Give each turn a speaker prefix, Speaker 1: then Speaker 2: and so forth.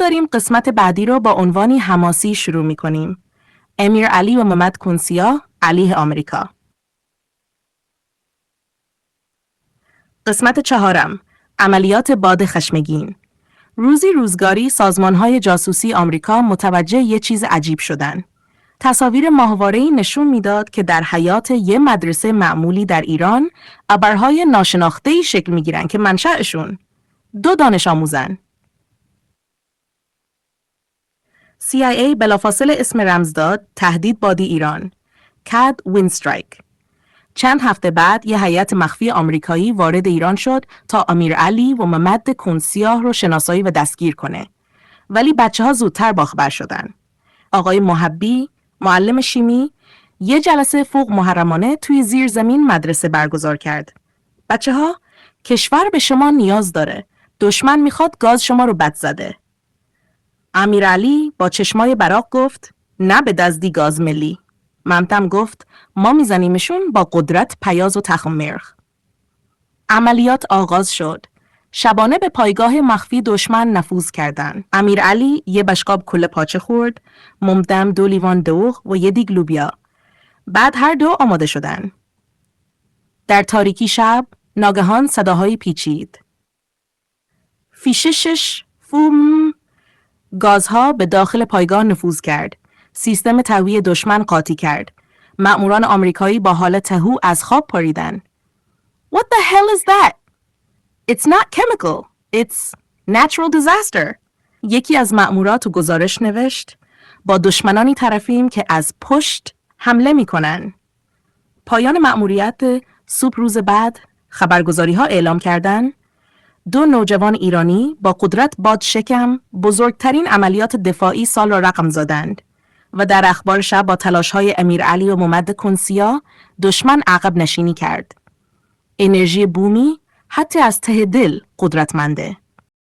Speaker 1: داریم قسمت بعدی رو با عنوانی حماسی شروع می کنیم. امیر علی و محمد کنسیا علیه آمریکا. قسمت چهارم، عملیات باد خشمگین. روزی روزگاری سازمان‌های جاسوسی آمریکا متوجه یه چیز عجیب شدن. تصاویر ماهواره‌ای نشون میداد که در حیاط یه مدرسه معمولی در ایران ابرهای ناشناخته‌ای شکل می‌گیرن که منشأشون 2 دانش آموزن. CIA بلافاصله اسم رمز داد تهدید بادی ایران، کد وینسترایک. چند هفته بعد یه هیئت مخفی آمریکایی وارد ایران شد تا امیر علی و محمد کنسیاه رو شناسایی و دستگیر کنه. ولی بچه‌ها زودتر باخبر شدن. آقای محبی، معلم شیمی، یه جلسه فوق محرمانه توی زیرزمین مدرسه برگزار کرد. بچه‌ها، کشور به شما نیاز داره. دشمن میخواد گاز شما رو بد زده. امیرعلی با چشمای براق گفت نه به دزدی گاز ملی. ممتم گفت ما میزنیمشون با قدرت پیاز و تخم مرغ. عملیات آغاز شد. شبانه به پایگاه مخفی دشمن نفوذ کردند. امیرعلی یه بشقاب کله پاچه خورد، ممتم 2 لیوان دوغ و یه دیگ لوبیا. بعد هر دو آماده شدن. در تاریکی شب ناگهان صداهایی پیچید. فیششش فوم. گازها به داخل پایگاه نفوذ کرد. سیستم تهویه دشمن قاطی کرد. مأموران آمریکایی با حال تهو از خواب پریدن. What the hell is that? It's not chemical. It's natural disaster. یکی از مأمورات تو گزارش نوشت با دشمنانی طرفیم که از پشت حمله میکنن. پایان مأموریت. صبح روز بعد خبرگزاری ها اعلام کردن 2 نوجوان ایرانی با قدرت باد شکم بزرگترین عملیات دفاعی سال را رقم زدند و در اخبار شب با تلاش های امیر علی و محمد کنسیا دشمن عقب نشینی کرد. انرژی بومی حتی از ته دل قدرتمنده.